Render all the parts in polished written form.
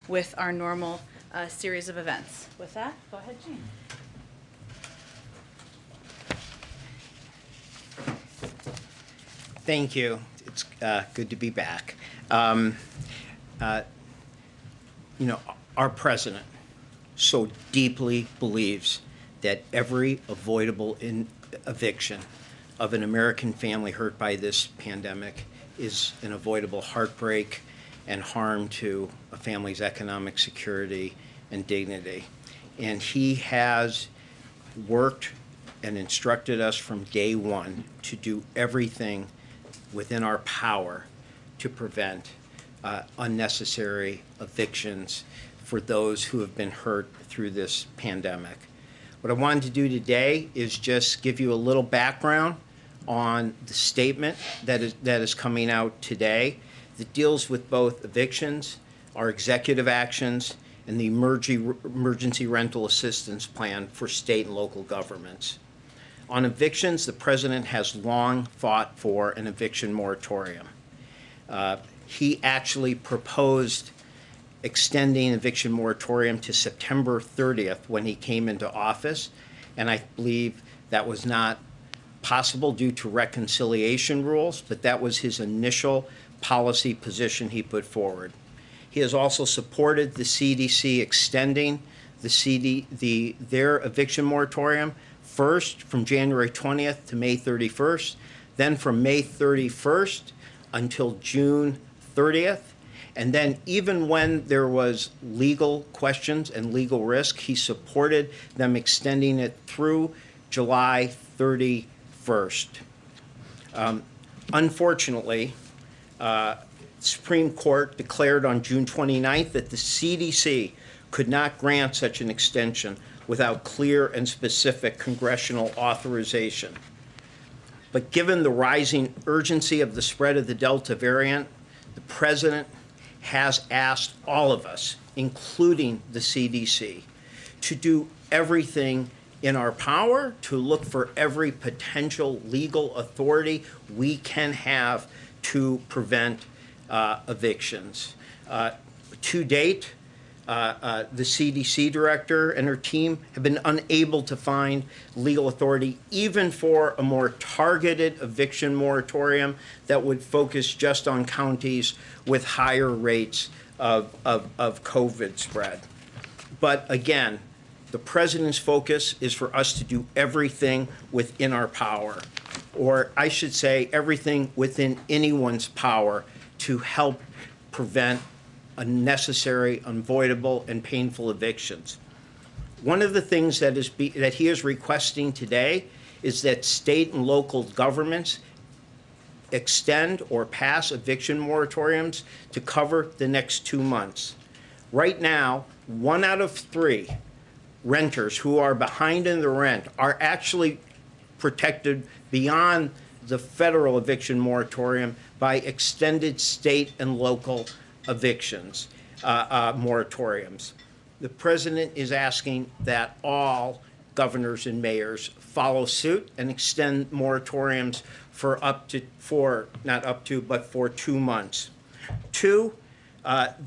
with our normal series of events. With that, go ahead, Jean. Thank you. It's good to be back. Our president so deeply believes that every avoidable eviction of an American family hurt by this pandemic is an avoidable heartbreak and harm to a family's economic security and dignity. And he has worked and instructed us from day one to do everything within our power to prevent unnecessary evictions for those who have been hurt through this pandemic. What I wanted to do today is just give you a little background on the statement that is coming out today that deals with both evictions, our executive actions, and the emergency rental assistance plan for state and local governments. On evictions, the president has long fought for an eviction moratorium. He actually proposed extending eviction moratorium to September 30th when he came into office, and I believe that was not possible due to reconciliation rules, but that was his initial policy position he put forward. He has also supported the CDC extending their eviction moratorium first from January 20th to May 31st, then from May 31st until June 30th. And then even when there was legal questions and legal risk, he supported them extending it through July 31st. Unfortunately, Supreme Court declared on June 29th that the CDC could not grant such an extension without clear and specific congressional authorization. But given the rising urgency of the spread of the Delta variant, the president has asked all of us, including the CDC, to do everything in our power to look for every potential legal authority we can have to prevent evictions. To date, the CDC director and her team have been unable to find legal authority even for a more targeted eviction moratorium that would focus just on counties with higher rates of COVID spread. But again, the president's focus is for us to do everything within our power, or I should say everything within anyone's power to help prevent unnecessary, unavoidable, and painful evictions. One of the things that he is requesting today is that state and local governments extend or pass eviction moratoriums to cover the next 2 months. Right now, 1 out of 3 renters who are behind in the rent are actually protected beyond the federal eviction moratorium by extended state and local evictions moratoriums. The president is asking that all governors and mayors follow suit and extend moratoriums for for 2 months. 2,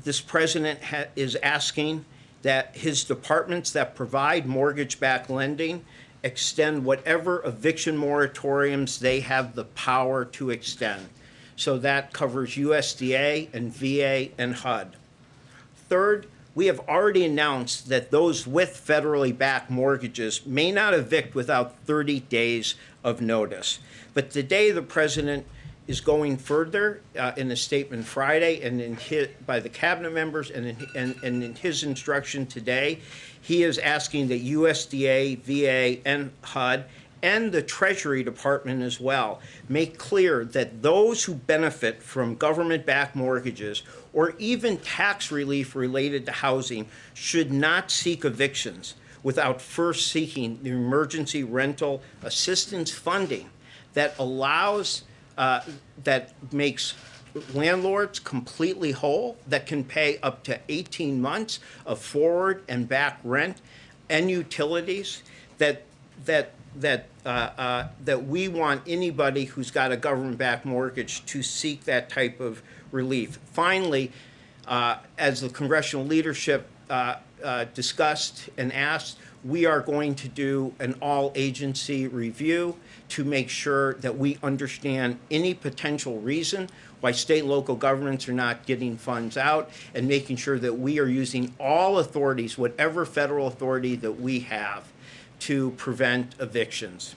this president is asking that his departments that provide mortgage-backed lending extend whatever eviction moratoriums they have the power to extend. So that covers USDA and VA and HUD. Third, we have already announced that those with federally backed mortgages may not evict without 30 days of notice. But today the president is going further in a statement Friday and by the cabinet members and in his instruction today, he is asking that USDA, VA, and HUD and the Treasury Department as well make clear that those who benefit from government-backed mortgages or even tax relief related to housing should not seek evictions without first seeking the emergency rental assistance funding that allows, that makes landlords completely whole, that can pay up to 18 months of forward and back rent and utilities, that we want anybody who's got a government-backed mortgage to seek that type of relief. Finally, As the congressional leadership discussed and asked, we are going to do an all-agency review to make sure that we understand any potential reason why state and local governments are not getting funds out, and making sure that we are using all authorities, whatever federal authority that we have, to prevent evictions.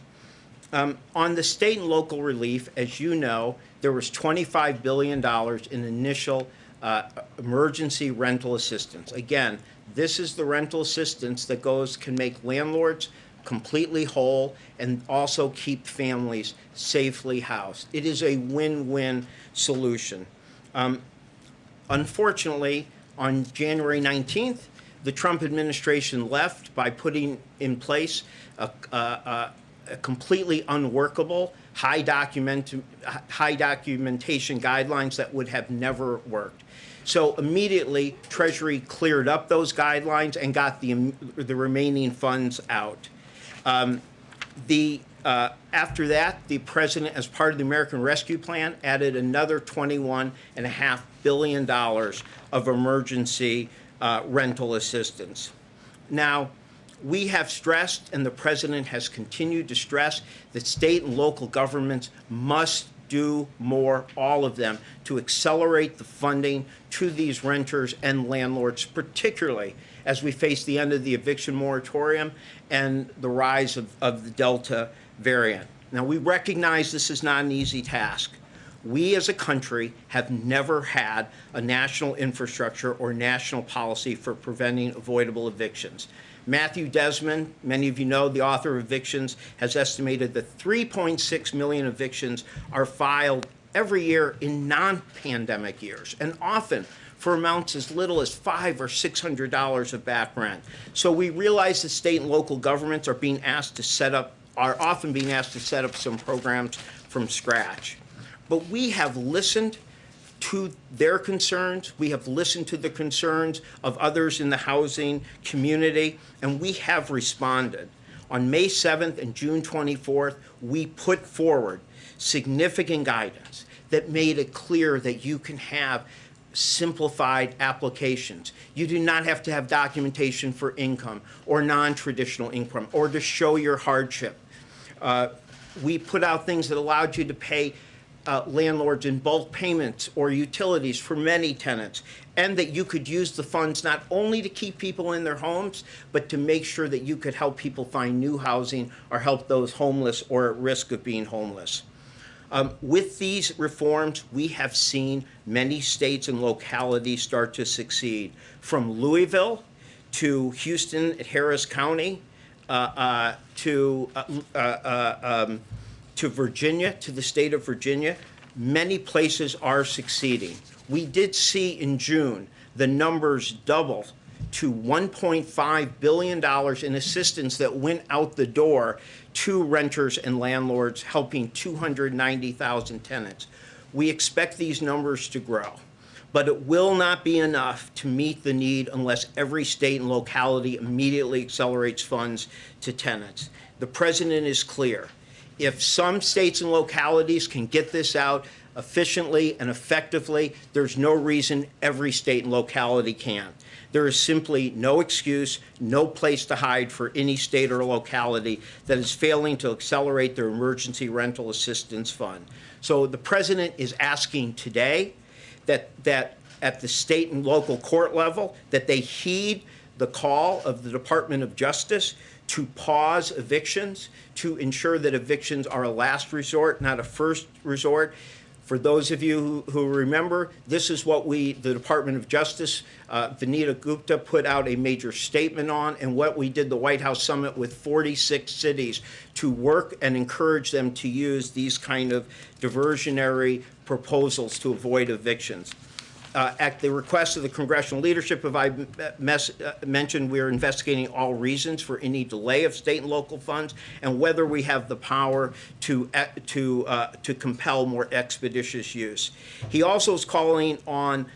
On the state and local relief, as you know, there was $25 billion in initial emergency rental assistance. Again, this is the rental assistance that can make landlords completely whole and also keep families safely housed. It is a win-win solution. Unfortunately, on January 19th, the Trump administration left by putting in place a completely unworkable, high documentation guidelines that would have never worked. So immediately, Treasury cleared up those guidelines and got the remaining funds out. After that, the president, as part of the American Rescue Plan, added another $21.5 billion of emergency rental assistance. Now, we have stressed, and the president has continued to stress, that state and local governments must do more, all of them, to accelerate the funding to these renters and landlords, particularly as we face the end of the eviction moratorium and the rise of the Delta variant. Now, we recognize this is not an easy task. We as a country have never had a national infrastructure or national policy for preventing avoidable evictions. Matthew Desmond, many of you know, the author of Evictions, has estimated that 3.6 million evictions are filed every year in non-pandemic years, and often for amounts as little as $500 or $600 of back rent. So we realize that state and local governments are often being asked to set up some programs from scratch. But we have listened to their concerns. We have listened to the concerns of others in the housing community, and we have responded. On May 7th and June 24th, we put forward significant guidance that made it clear that you can have simplified applications. You do not have to have documentation for income or non-traditional income or to show your hardship. We put out things that allowed you to pay landlords in bulk payments or utilities for many tenants, and that you could use the funds not only to keep people in their homes, but to make sure that you could help people find new housing or help those homeless or at risk of being homeless. With these reforms, we have seen many states and localities start to succeed, from Louisville to Houston at Harris County, to Virginia, to the state of Virginia. Many places are succeeding. We did see in June the numbers double to $1.5 billion in assistance that went out the door to renters and landlords, helping 290,000 tenants. We expect these numbers to grow, but it will not be enough to meet the need unless every state and locality immediately accelerates funds to tenants. The president is clear. If some states and localities can get this out efficiently and effectively, there's no reason every state and locality can't. There is simply no excuse, no place to hide for any state or locality that is failing to accelerate their emergency rental assistance fund. So the president is asking today that at the state and local court level, that they heed the call of the Department of Justice to pause evictions, to ensure that evictions are a last resort, not a first resort. For those of you who remember, this is what the Department of Justice, Vanita Gupta, put out a major statement on, and what we did the White House summit with 46 cities to work and encourage them to use these kind of diversionary proposals to avoid evictions. At the request of the congressional leadership, as I mentioned, we are investigating all reasons for any delay of state and local funds and whether we have the power to compel more expeditious use. He also is calling on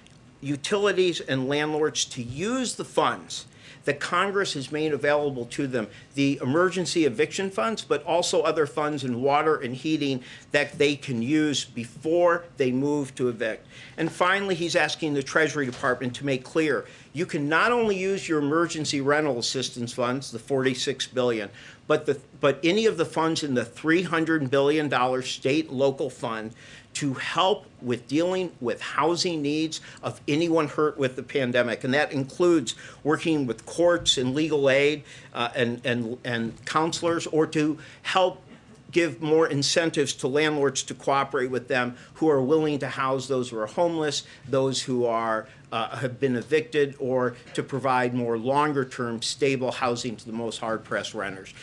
utilities and landlords to use the funds that Congress has made available to them, the emergency eviction funds, but also other funds in water and heating that they can use before they move to evict. And finally, he's asking the Treasury Department to make clear you can not only use your emergency rental assistance funds, the $46 billion, but any of the funds in the $300 billion state local fund to help with dealing with housing needs of anyone hurt with the pandemic. And that includes working with courts and legal aid and counselors, or to help give more incentives to landlords to cooperate with them who are willing to house those who are homeless, those who are have been evicted, or to provide more longer-term stable housing to the most hard-pressed renters.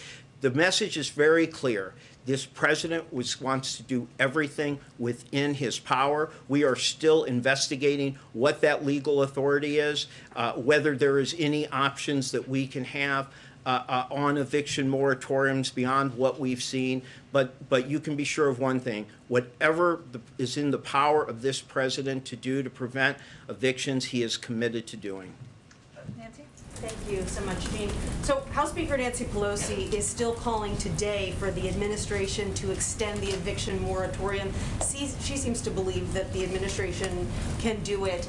The message is very clear. This president wants to do everything within his power. We are still investigating what that legal authority is, whether there is any options that we can have on eviction moratoriums beyond what we've seen. But you can be sure of one thing: whatever is in the power of this president to do to prevent evictions, he is committed to doing. Nancy? Thank you so much, Jean. So House Speaker Nancy Pelosi is still calling today for the administration to extend the eviction moratorium. She seems to believe that the administration can do it.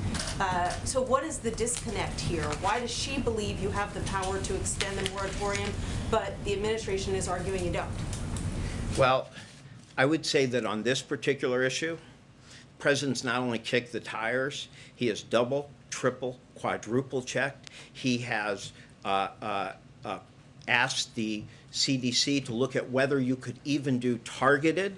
So what is the disconnect here? Why does she believe you have the power to extend the moratorium, but the administration is arguing you don't? Well, I would say that on this particular issue, the president's not only kicked the tires, he has double, triple, quadruple checked. He has asked the CDC to look at whether you could even do targeted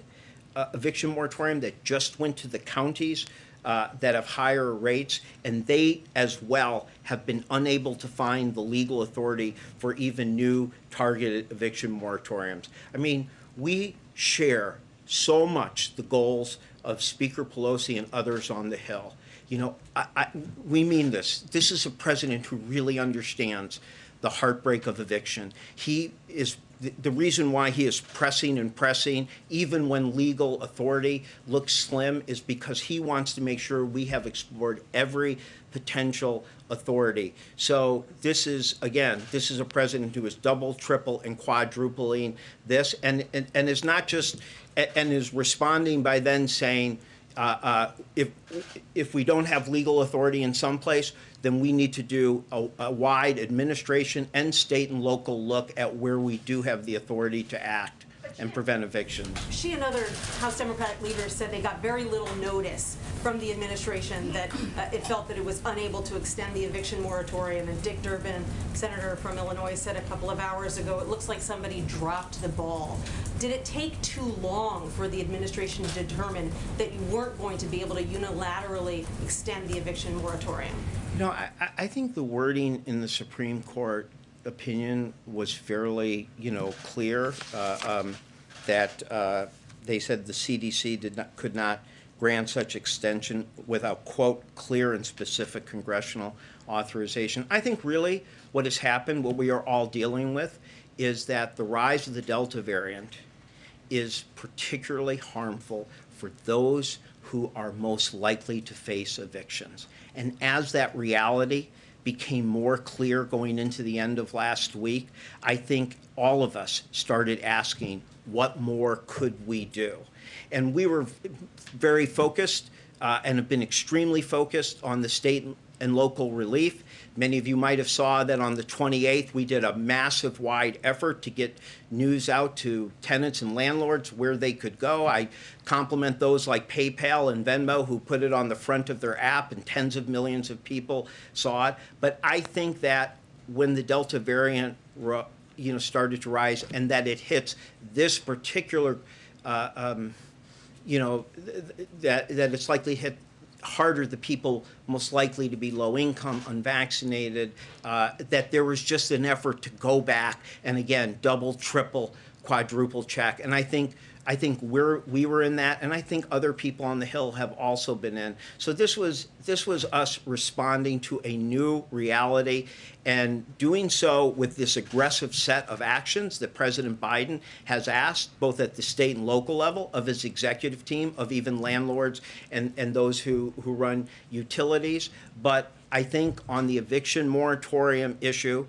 eviction moratorium that just went to the counties that have higher rates, and they as well have been unable to find the legal authority for even new targeted eviction moratoriums. I mean, we share so much the goals of Speaker Pelosi and others on the Hill. You know, we mean this. This is a president who really understands the heartbreak of eviction. He is the reason why he is pressing and pressing, even when legal authority looks slim, is because he wants to make sure we have explored every potential authority. So this is, again, this is a president who is double, triple, and quadrupling this, and is not just, and is responding by then saying, if we don't have legal authority in some place, then we need to do a wide administration and state and local look at where we do have the authority to act and prevent evictions. She and other House Democratic leaders said they got very little notice from the administration, that it felt that it was unable to extend the eviction moratorium. And Dick Durbin, senator from Illinois, said a couple of hours ago, it looks like somebody dropped the ball. Did it take too long for the administration to determine that you weren't going to be able to unilaterally extend the eviction moratorium? You know, I think the wording in the Supreme Court opinion was fairly, clear, that they said the CDC could not grant such extension without, quote, clear and specific congressional authorization. I think really what has happened, what we are all dealing with, is that the rise of the Delta variant is particularly harmful for those who are most likely to face evictions. And as that reality became more clear going into the end of last week, I think all of us started asking, what more could we do? And we were very focused and have been extremely focused on the state and local relief. Many of you might have saw that on the 28th, we did a massive wide effort to get news out to tenants and landlords where they could go. I compliment those like PayPal and Venmo who put it on the front of their app, and tens of millions of people saw it. But I think that when the Delta variant started to rise, and that it hits this particular, that it's likely hit harder the people most likely to be low income, unvaccinated, that there was just an effort to go back and again double, triple, quadruple check. And I think we were in that, and I think other people on the Hill have also been in. So this was us responding to a new reality, and doing so with this aggressive set of actions that President Biden has asked, both at the state and local level, of his executive team, of even landlords and those who run utilities. But I think on the eviction moratorium issue,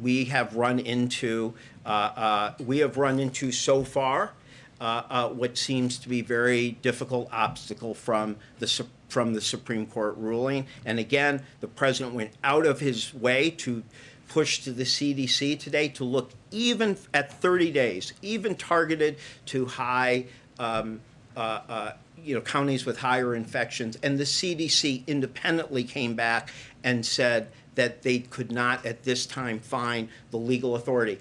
we have run into so far what seems to be very difficult obstacle from the Supreme Court ruling. And again, the president went out of his way to push to the CDC today to look even at 30 days, even targeted to high, counties with higher infections. And the CDC independently came back and said that they could not at this time find the legal authority.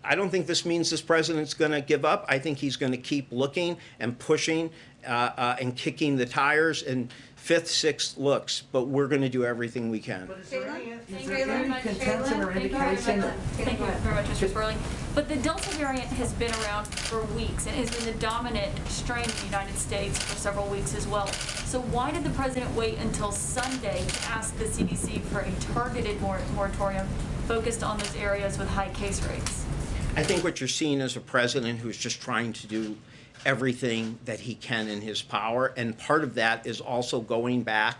I don't think this means this president's going to give up. I think he's going to keep looking and pushing and kicking the tires and fifth, sixth looks, but we're going to do everything we can. But is there any contention or indication? Thank you very much, Mr. Sperling. But the Delta variant has been around for weeks and has been the dominant strain in the United States for several weeks as well. So why did the president wait until Sunday to ask the CDC for a targeted moratorium focused on those areas with high case rates? I think what you're seeing is a president who's just trying to do everything that he can in his power, and part of that is also going back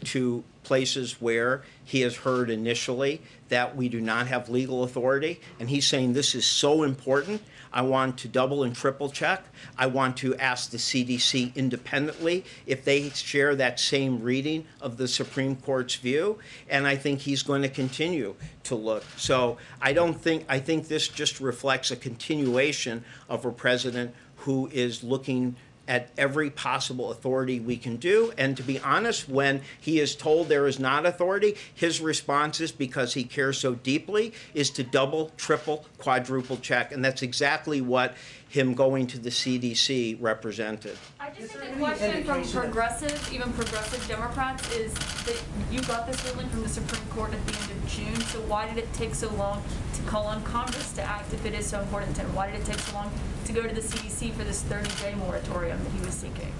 to places where he has heard initially that we do not have legal authority, and he's saying this is so important, I want to double and triple check. I want to ask the CDC independently if they share that same reading of the Supreme Court's view, and I think he's going to continue to look. So I think this just reflects a continuation of a president who is looking at every possible authority we can do. And to be honest, when he is told there is not authority, his response is, because he cares so deeply, is to double, triple, quadruple check. And that's exactly what him going to the CDC represented. I just think the question from even progressive Democrats is that you got this ruling from the Supreme Court at the end of June, so why did it take so long to call on Congress to act if it is so important? And why did it take so long to go to the CDC for this 30-day moratorium that he was seeking?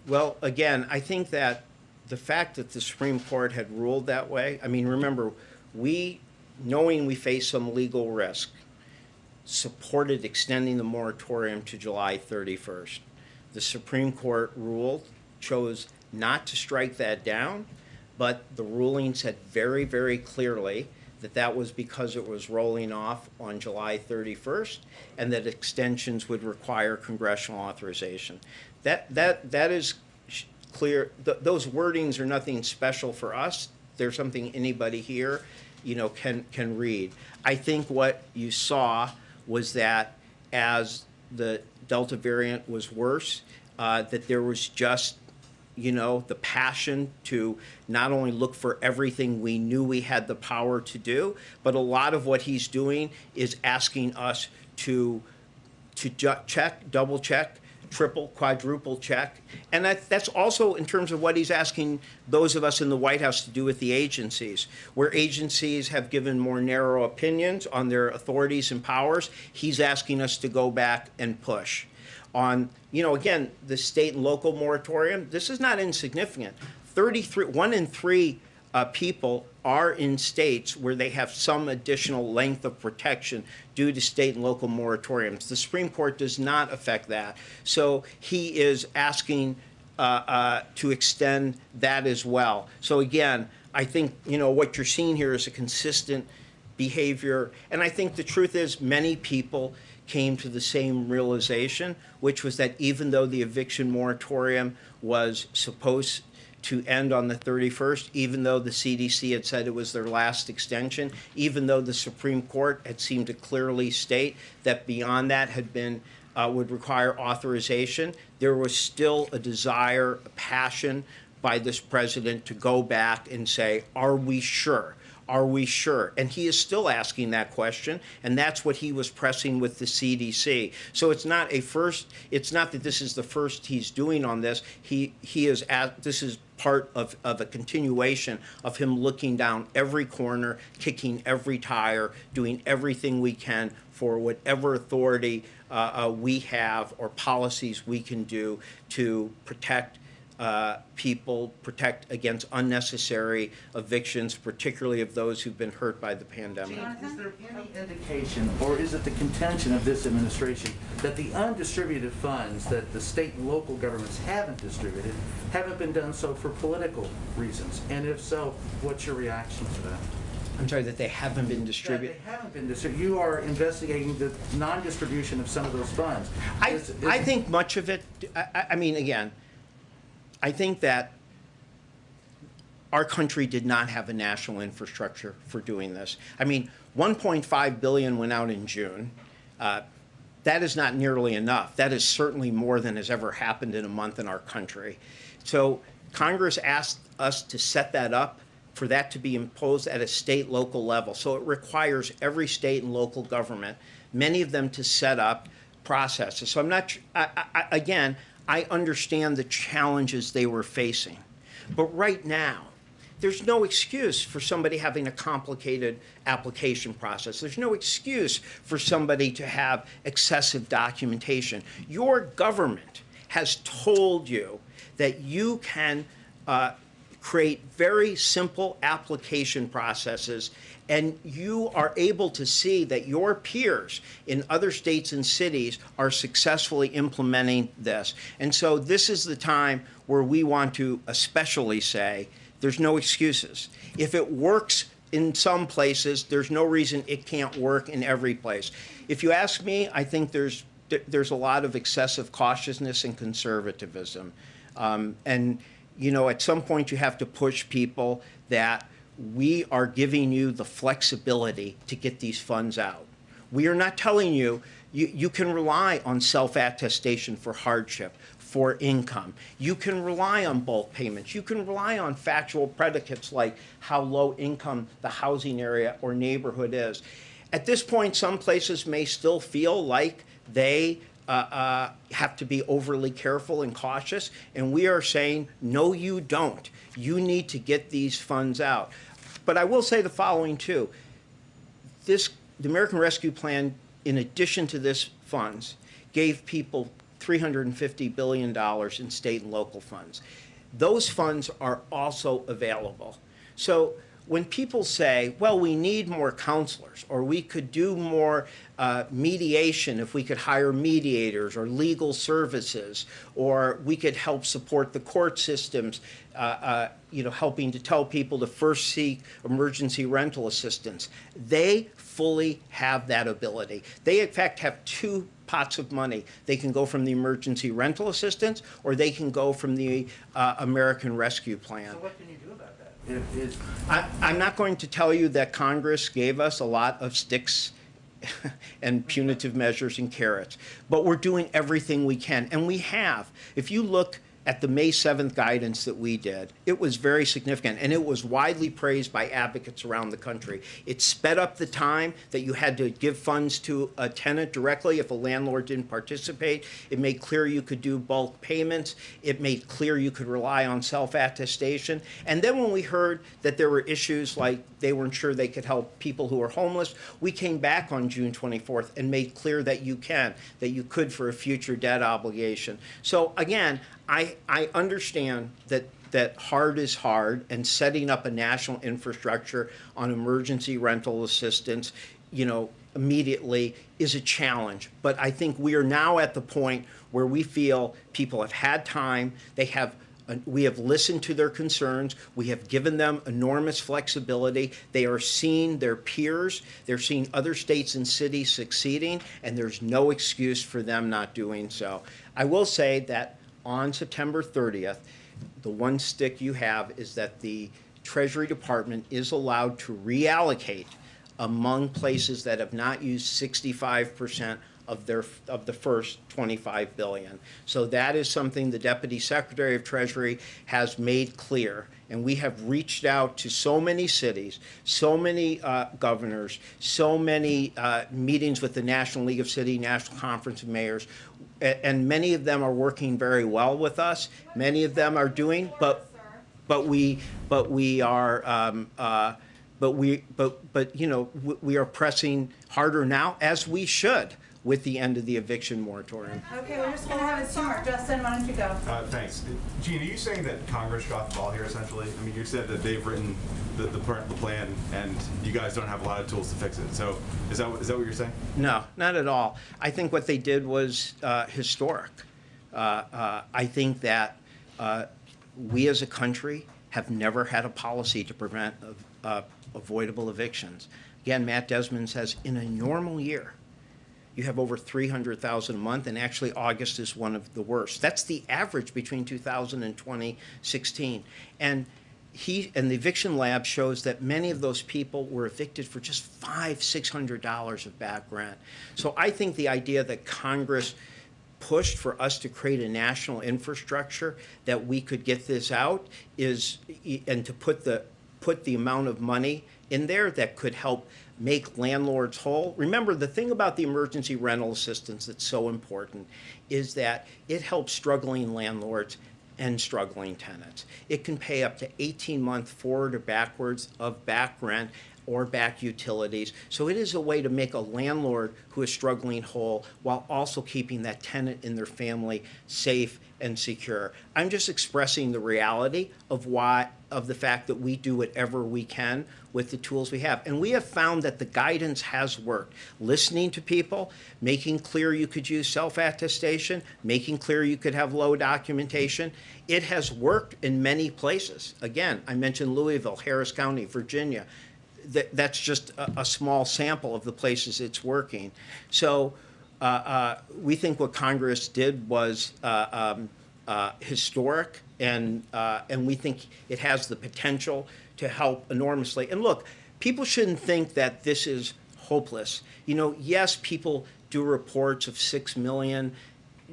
Well, again, I think that the fact that the Supreme Court had ruled that way, I mean, remember, knowing we face some legal risk, supported extending the moratorium to July 31st. The Supreme Court chose not to strike that down, but the ruling said very, very clearly that that was because it was rolling off on July 31st and that extensions would require congressional authorization. That is clear. Those wordings are nothing special for us. They're something anybody here, can read. I think what you saw was that as the Delta variant was worse, that there was just, the passion to not only look for everything we knew we had the power to do, but a lot of what he's doing is asking us to check, double check, triple, quadruple check. And that's also in terms of what he's asking those of us in the White House to do with the agencies. Where agencies have given more narrow opinions on their authorities and powers, he's asking us to go back and push. On, again, the state and local moratorium, this is not insignificant. 1 in 3 people are in states where they have some additional length of protection due to state and local moratoriums. The Supreme Court does not affect that. So he is asking to extend that as well. So again, I think, what you're seeing here is a consistent behavior. And I think the truth is many people came to the same realization, which was that even though the eviction moratorium was supposed to end on the 31st, even though the CDC had said it was their last extension, even though the Supreme Court had seemed to clearly state that beyond that would require authorization, there was still a desire, a passion by this president to go back and say, are we sure? Are we sure? And he is still asking that question, and that's what he was pressing with the CDC. So it's not that this is the first he's doing on this. This is part of a continuation of him looking down every corner, kicking every tire, doing everything we can for whatever authority we have or policies we can do to protect people, protect against unnecessary evictions, particularly of those who've been hurt by the pandemic. Is there any indication, or is it the contention of this administration, that the undistributed funds that the state and local governments haven't distributed haven't been done so for political reasons? And if so, what's your reaction to that? I'm sorry, that they haven't been That distributed? they haven't been distributed. You are investigating the non-distribution of some of those funds. I think much of it, I mean, again, I think that our country did not have a national infrastructure for doing this. I mean, 1.5 billion went out in June. That is not nearly enough. That is certainly more than has ever happened in a month in our country. So Congress asked us to set that up, for that to be imposed at a state, local level. So it requires every state and local government, many of them, to set up processes. So I'm not, again, I understand the challenges they were facing. But right now, there's no excuse for somebody having a complicated application process. There's no excuse for somebody to have excessive documentation. Your government has told you that you can create very simple application processes, and you are able to see that your peers in other states and cities are successfully implementing this. And so this is the time where we want to especially say there's no excuses. If it works in some places, there's no reason it can't work in every place. If you ask me, I think there's a lot of excessive cautiousness and conservatism. And you know, at some point you have to push people that we are giving you the flexibility to get these funds out. We are not telling you, you can rely on self-attestation for hardship, for income. You can rely on bulk payments. You can rely on factual predicates like how low income the housing area or neighborhood is. At this point, some places may still feel like they have to be overly careful and cautious, and we are saying, no, you don't. You need to get these funds out. But I will say the following, too. The American Rescue Plan, in addition to this funds, gave people $350 billion in state and local funds. Those funds are also available. So when people say, well, we need more counselors, or we could do more mediation if we could hire mediators or legal services, or we could help support the court systems, helping to tell people to first seek emergency rental assistance, they fully have that ability. They, in fact, have two pots of money. They can go from the emergency rental assistance, or they can go from the American Rescue Plan. So what can you do about that? I'm not going to tell you that Congress gave us a lot of sticks and punitive measures and carrots, but we're doing everything we can, and we have. If you look at the May 7th guidance that we did, it was very significant, and it was widely praised by advocates around the country. It sped up the time that you had to give funds to a tenant directly if a landlord didn't participate. It made clear you could do bulk payments. It made clear you could rely on self-attestation. And then when we heard that there were issues like they weren't sure they could help people who are homeless, we came back on June 24th and made clear that you could for a future debt obligation. So again, I understand that hard is hard, and setting up a national infrastructure on emergency rental assistance, immediately is a challenge. But I think we are now at the point where we feel people have had time. We have listened to their concerns. We have given them enormous flexibility. They are seeing their peers. They're seeing other states and cities succeeding, and there's no excuse for them not doing so. I will say that on September 30th, the one stick you have is that the Treasury Department is allowed to reallocate among places that have not used 65% of the first $25 billion. So that is something the Deputy Secretary of Treasury has made clear. And we have reached out to so many cities, so many governors, so many meetings with the National League of City, National Conference of Mayors, and many of them are working very well with us. Many of them are doing, but we are pressing harder now, as we should, with the end of the eviction moratorium. Okay, we're just gonna have a start. Justin, why don't you go? Thanks. Gene, are you saying that Congress dropped the ball here, essentially? I mean, you said that they've written the plan, and you guys don't have a lot of tools to fix it. So is that what you're saying? No, not at all. I think what they did was historic. I think that we as a country have never had a policy to prevent avoidable evictions. Again, Matt Desmond says in a normal year, you have over 300,000 a month, and actually August is one of the worst. That's the average between 2000 and 2016. And the eviction lab shows that many of those people were evicted for just $500–600 of back rent. So I think the idea that Congress pushed for us to create a national infrastructure that we could get this out and to put the amount of money in there that could help make landlords whole. Remember, the thing about the emergency rental assistance that's so important is that it helps struggling landlords and struggling tenants. It can pay up to 18-month forward or backwards of back rent or back utilities. So it is a way to make a landlord who is struggling whole while also keeping that tenant and their family safe and secure. I'm just expressing the reality of the fact that we do whatever we can with the tools we have. And we have found that the guidance has worked. Listening to people, making clear you could use self-attestation, making clear you could have low documentation. It has worked in many places. Again, I mentioned Louisville, Harris County, Virginia. That's just a small sample of the places it's working. So we think what Congress did was historic, and we think it has the potential to help enormously. And look, people shouldn't think that this is hopeless. You know, yes, people do reports of 6 million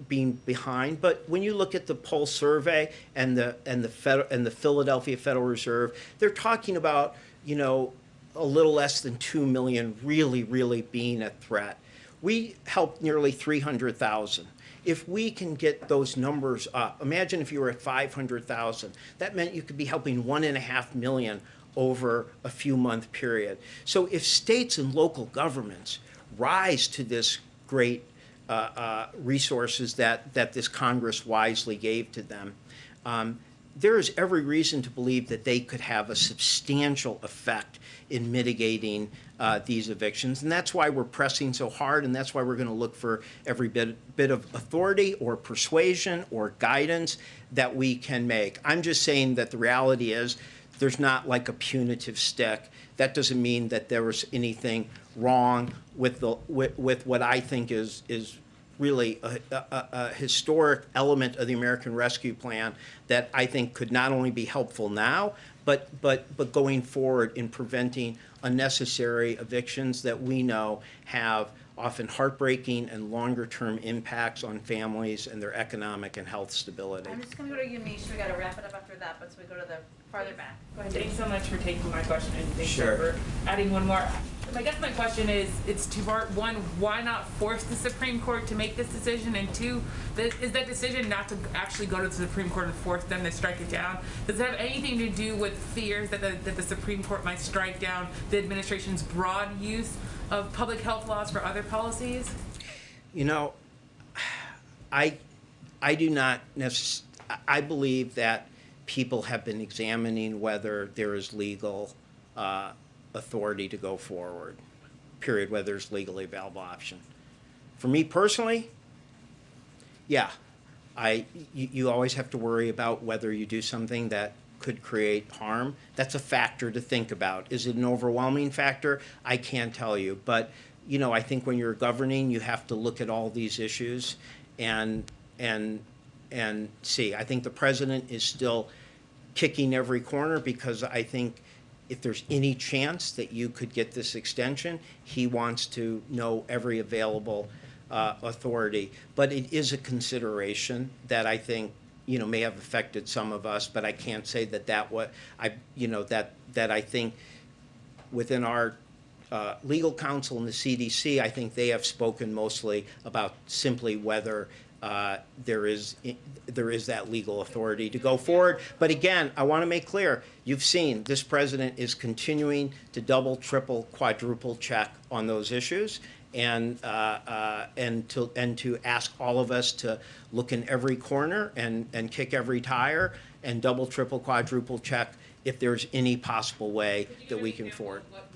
being behind, but when you look at the Pulse survey and the Philadelphia Federal Reserve, they're talking about, you know, a little less than 2 million really being a threat. We helped nearly 300,000. If we can get those numbers up, imagine if you were at 500,000. That meant you could be helping 1.5 million over a few month period. So if states and local governments rise to this great resources that this Congress wisely gave to them, there is every reason to believe that they could have a substantial effect in mitigating these evictions. And that's why we're pressing so hard, and that's why we're going to look for every bit of authority or persuasion or guidance that we can make. I'm just saying that the reality is there's not like a punitive stick. That doesn't mean that there was anything wrong with what I think is really a historic element of the American Rescue Plan that I think could not only be helpful now, but going forward in preventing unnecessary evictions that we know have often heartbreaking and longer-term impacts on families and their economic and health stability. I'm just going to go to Yamiche. We got to wrap it up after that, but so we go to the farther back. Go ahead. Thanks so much for taking my question, and thanks Sure. for adding one more. I guess my question is, it's two-part. One, why not force the Supreme Court to make this decision? And two, is that decision not to actually go to the Supreme Court and force them to strike it down? Does it have anything to do with fears that the Supreme Court might strike down the administration's broad use of public health laws for other policies? You know, I do not necessarily. I believe that people have been examining whether there is legal authority to go forward, period, whether there's legally available option. For me personally, yeah, you always have to worry about whether you do something that could create harm. That's a factor to think about. Is it an overwhelming factor? I can't tell you. But, you know, I think when you're governing, you have to look at all these issues and see. I think the president is still kicking every corner because I think if there's any chance that you could get this extension, he wants to know every available authority. But it is a consideration that I think, you know, may have affected some of us, but I can't say that I think within our legal counsel and the CDC, I think they have spoken mostly about simply whether there is that legal authority to go forward. But again, I want to make clear, you've seen this president is continuing to double, triple, quadruple check on those issues. and to ask all of us to look in every corner and kick every tire and double, triple, quadruple check if there's any possible way that we can forward. What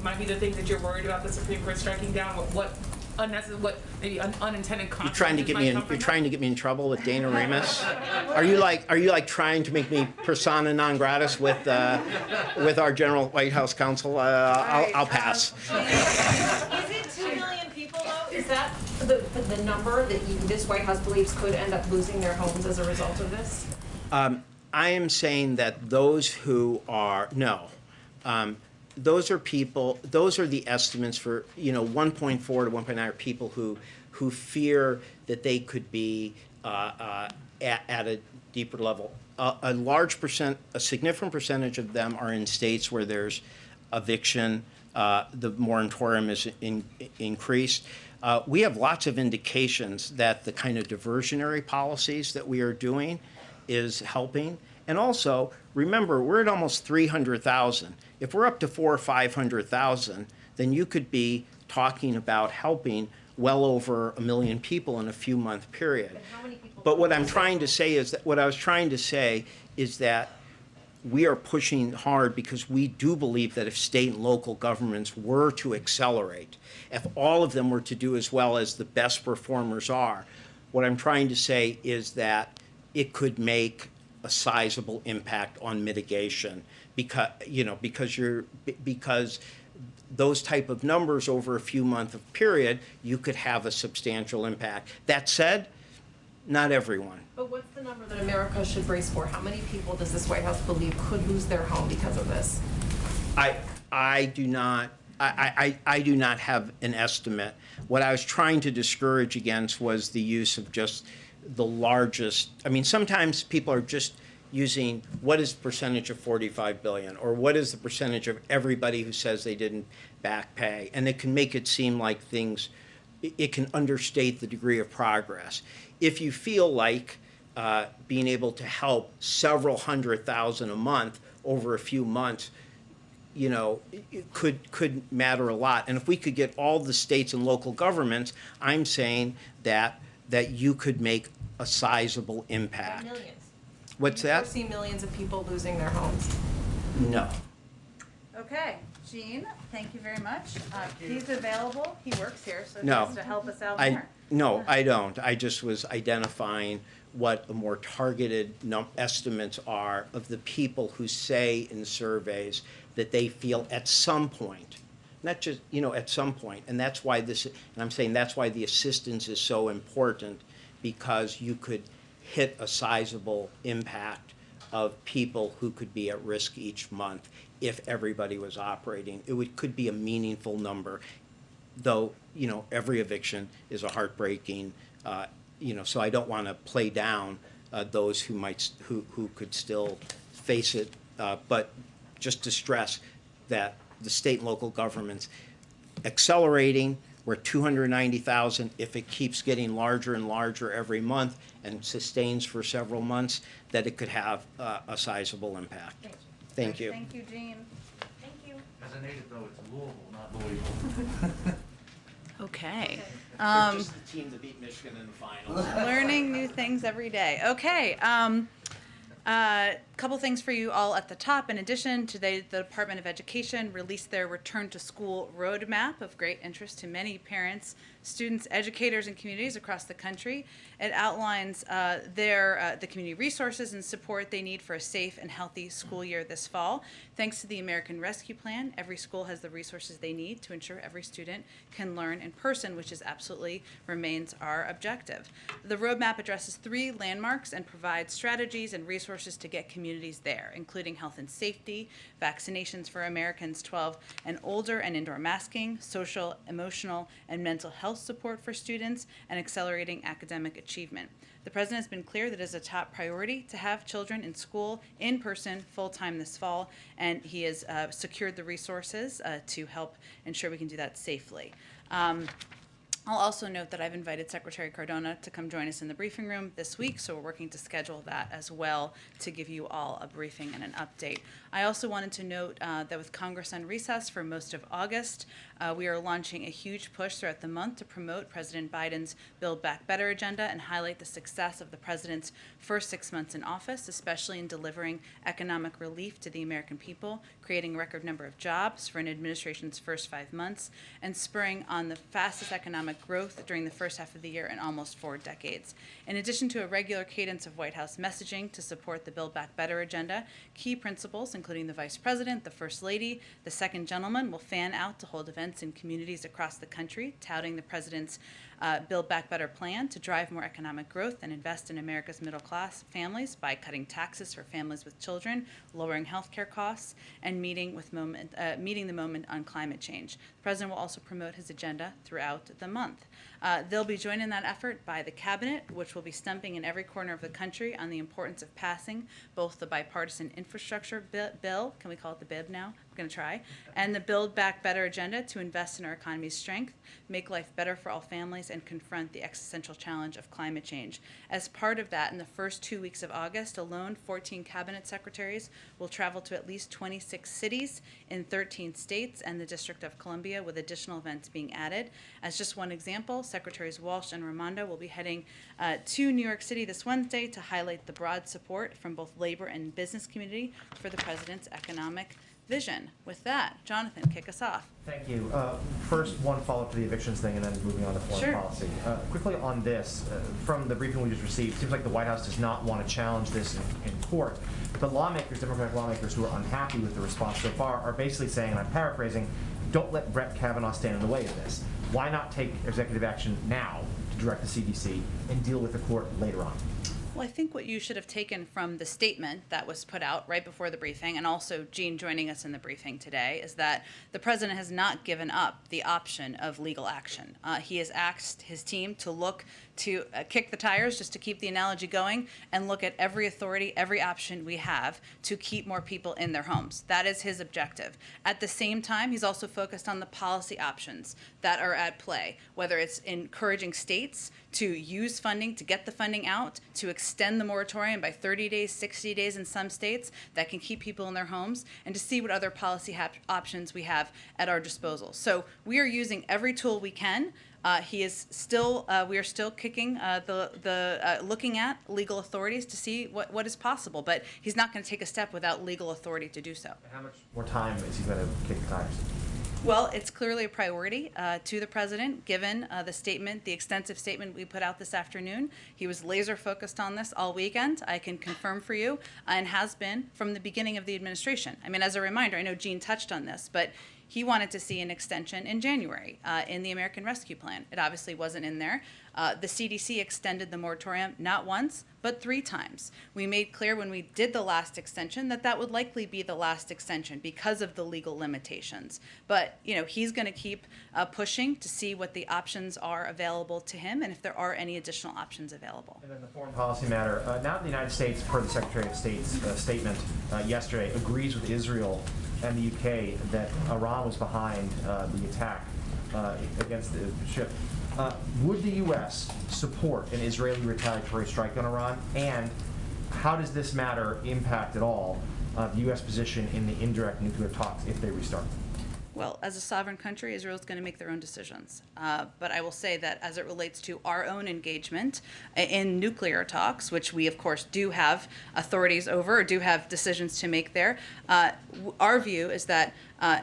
might be the things that you're worried about the Supreme Court striking down? What unnecessary, what maybe unintended consequences? You're trying to get me in. You're trying to get me in trouble with Dana Remus. Are you like trying to make me persona non gratis with our general White House counsel? I'll pass. Is it 2 million people though? Is that the number that this White House believes could end up losing their homes as a result of this? I am saying that those who are those are people. Those are the estimates for 1.4 to 1.9 are people who fear that they could be at a deeper level. A significant percentage of them are in states where there's eviction. The moratorium is increased. We have lots of indications that the kind of diversionary policies that we are doing is helping. And also, remember, we're at almost 300,000. If we're up to 400,000 or 500,000, then you could be talking about helping well over 1 million people in a few month period. But what I'm trying to say is that we are pushing hard because we do believe that if state and local governments were to accelerate, if all of them were to do as well as the best performers are, what I'm trying to say is that it could make a sizable impact on mitigation because those type of numbers over a few month period, you could have a substantial impact. That said, not everyone. But what's the number that America should brace for? How many people does this White House believe could lose their home because of this? I do not have an estimate. What I was trying to discourage against was the use of just the largest. I mean, sometimes people are just using what is the percentage of 45 billion or what is the percentage of everybody who says they didn't back pay, and it can make it seem like it can understate the degree of progress. If you feel like being able to help several 100,000 a month over a few months, it could matter a lot. And if we could get all the states and local governments, I'm saying that you could make a sizable impact. Millions. What's that? Do you foresee millions of people losing their homes? No. Okay, Jean, thank you very much. He's available. He works here, so he No. has to help us out I more. don't. I just was identifying what the more targeted estimates are of the people who say in surveys that they feel at some point, not just, at some point, and that's why I'm saying that's why the assistance is so important, because you could hit a sizable impact of people who could be at risk each month if everybody was operating. Could be a meaningful number, though, every eviction is a heartbreaking, so I don't want to play down those who could still face it, but just to stress that the state and local governments accelerating. We're 290,000. If it keeps getting larger and larger every month and sustains for several months, that it could have a sizable impact. Thank you. Thank you, Jean. Thank you. As a native, though, it's Louisville, not Louisville. Okay. They're just the team that beat Michigan in the finals. Learning new things every day. Okay. Couple things for you all at the top. In addition, today the Department of Education released their return to school roadmap of great interest to many parents, students, educators, and communities across the country. It outlines the community resources and support they need for a safe and healthy school year this fall. Thanks to the American Rescue Plan, every school has the resources they need to ensure every student can learn in person, which absolutely remains our objective. The roadmap addresses 3 landmarks and provides strategies and resources to get communities there, including health and safety, vaccinations for Americans 12 and older and indoor masking, social, emotional, and mental health support for students, and accelerating academic achievement. The president has been clear that it is a top priority to have children in school in person full-time this fall, and he has secured the resources to help ensure we can do that safely. I'll also note that I've invited Secretary Cardona to come join us in the briefing room this week, so we're working to schedule that as well to give you all a briefing and an update. I also wanted to note that with Congress on recess for most of August, we are launching a huge push throughout the month to promote President Biden's Build Back Better agenda and highlight the success of the president's first 6 months in office, especially in delivering economic relief to the American people, creating a record number of jobs for an administration's first 5 months, and spurring on the fastest economic growth during the first half of the year in almost 4 decades. In addition to a regular cadence of White House messaging to support the Build Back Better agenda, key principals, including the Vice President, the First Lady, the Second Gentleman, will fan out to hold events in communities across the country, touting the President's Build Back Better plan to drive more economic growth and invest in America's middle-class families by cutting taxes for families with children, lowering health care costs, and meeting the moment on climate change. The President will also promote his agenda throughout the month. They'll be joined in that effort by the Cabinet, which will be stumping in every corner of the country on the importance of passing both the bipartisan infrastructure bill, can we call it the BIB now? I'm going to try, and the Build Back Better agenda to invest in our economy's strength, make life better for all families, and confront the existential challenge of climate change. As part of that, in the first 2 weeks of August alone, 14 cabinet secretaries will travel to at least 26 cities in 13 states and the District of Columbia, with additional events being added. As just one example, Secretaries Walsh and Raimondo will be heading to New York City this Wednesday to highlight the broad support from both labor and business community for the President's economic vision. With that, Jonathan, kick us off. Thank you. First, one follow-up to the evictions thing, and then moving on to foreign Sure. policy. Quickly on this, from the briefing we just received, it seems like the White House does not want to challenge this in court. But lawmakers, Democratic lawmakers who are unhappy with the response so far, are basically saying, and I'm paraphrasing, don't let Brett Kavanaugh stand in the way of this. Why not take executive action now to direct the CDC and deal with the court later on? Well, I think what you should have taken from the statement that was put out right before the briefing, and also Jean joining us in the briefing today, is that the President has not given up the option of legal action. He has asked his team to look to kick the tires, just to keep the analogy going, and look at every authority, every option we have to keep more people in their homes. That is his objective. At the same time, he's also focused on the policy options that are at play, whether it's encouraging states to use funding, to get the funding out, to extend the moratorium by 30 days, 60 days in some states that can keep people in their homes, and to see what other policy options we have at our disposal. So we are using every tool we can. We are still kicking looking at legal authorities to see what is possible, but he's not going to take a step without legal authority to do so. How much more time is he going to kick the tires? Well, it's clearly a priority to the President, given the extensive statement we put out this afternoon. He was laser focused on this all weekend, I can confirm for you, and has been from the beginning of the administration. I mean, as a reminder, I know Jean touched on this, but he wanted to see an extension in January in the American Rescue Plan. It obviously wasn't in there. The CDC extended the moratorium not once, but 3 times. We made clear when we did the last extension that would likely be the last extension because of the legal limitations. But he's going to keep pushing to see what the options are available to him and if there are any additional options available. And then the foreign policy matter. Now that the United States, per the Secretary of State's statement yesterday, agrees with Israel and the UK that Iran was behind the attack against the ship, would the U.S. support an Israeli retaliatory strike on Iran? And how does this matter impact at all the U.S. position in the indirect nuclear talks if they restart? Well, as a sovereign country, Israel is going to make their own decisions. But I will say that as it relates to our own engagement in nuclear talks, which we, of course, do have authorities over, or do have decisions to make there, our view is that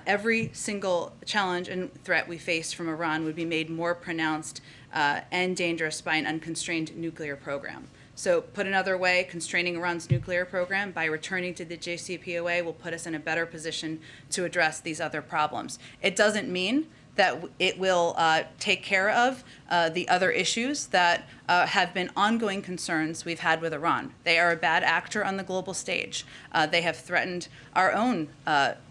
every single challenge and threat we face from Iran would be made more pronounced and dangerous by an unconstrained nuclear program. So put another way, constraining Iran's nuclear program by returning to the JCPOA will put us in a better position to address these other problems. It doesn't mean that it will take care of the other issues that have been ongoing concerns we've had with Iran. They are a bad actor on the global stage. They have threatened our own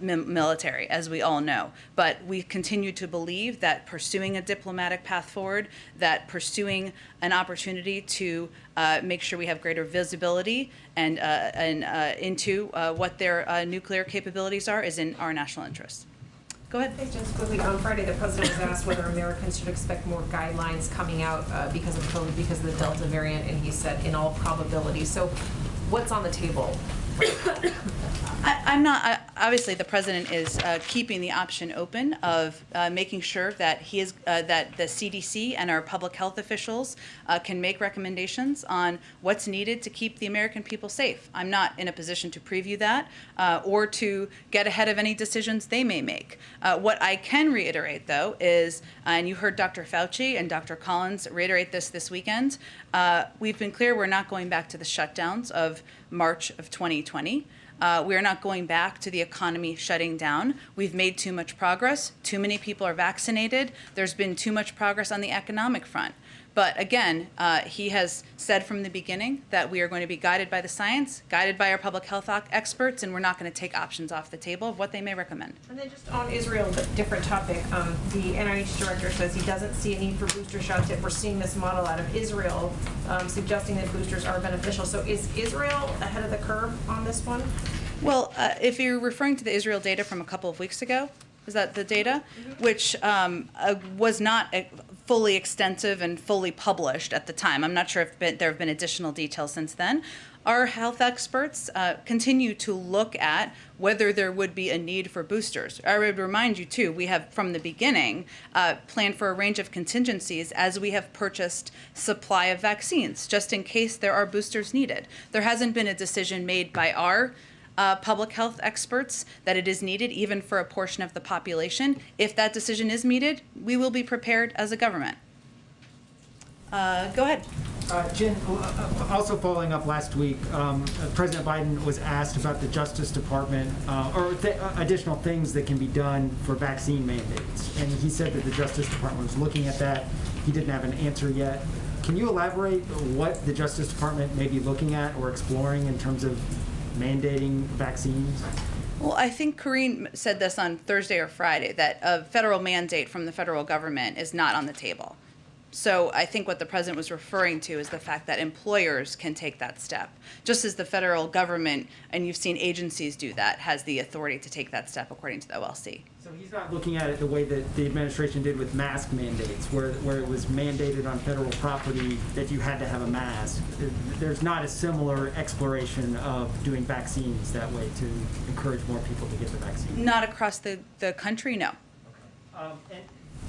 military, as we all know. But we continue to believe that pursuing a diplomatic path forward, that pursuing an opportunity to make sure we have greater visibility and into what their nuclear capabilities are is in our national interest. Go ahead. Hey, just quickly, on Friday, the president was asked whether Americans should expect more guidelines coming out because of COVID, because of the Delta variant, and he said, in all probability. So what's on the table I'm not, obviously, the president is keeping the option open of making sure that that the CDC and our public health officials can make recommendations on what's needed to keep the American people safe. I'm not in a position to preview that or to get ahead of any decisions they may make. What I can reiterate, though, is, and you heard Dr. Fauci and Dr. Collins reiterate this weekend, we've been clear we're not going back to the shutdowns of March of 2020. We are not going back to the economy shutting down. We've made too much progress. Too many people are vaccinated. There's been too much progress on the economic front. But again, he has said from the beginning that we are going to be guided by the science, guided by our public health experts, and we're not going to take options off the table of what they may recommend. And then just on Israel, but different topic, the NIH director says he doesn't see a need for booster shots if we're seeing this model out of Israel, suggesting that boosters are beneficial. So is Israel ahead of the curve on this one? Well, if you're referring to the Israel data from a couple of weeks ago, is that the data? Which was not fully extensive and fully published at the time. I'm not sure if there have been additional details since then. Our health experts continue to look at whether there would be a need for boosters. I would remind you, too, we have, from the beginning, planned for a range of contingencies as we have purchased supply of vaccines, just in case there are boosters needed. There hasn't been a decision made by our public health experts that it is needed even for a portion of the population. If that decision is needed, we will be prepared as a government. Go ahead. Jen, also following up last week, President Biden was asked about the Justice Department or additional things that can be done for vaccine mandates. And he said that the Justice Department was looking at that. He didn't have an answer yet. Can you elaborate what the Justice Department may be looking at or exploring in terms of mandating vaccines? Well, I think Karine said this on Thursday or Friday, that a federal mandate from the federal government is not on the table. So I think what the president was referring to is the fact that employers can take that step, just as the federal government, and you've seen agencies do that, has the authority to take that step according to the OLC. So he's not looking at it the way that the administration did with mask mandates, where it was mandated on federal property that you had to have a mask. There's not a similar exploration of doing vaccines that way to encourage more people to get the vaccine. Not across the country, no. And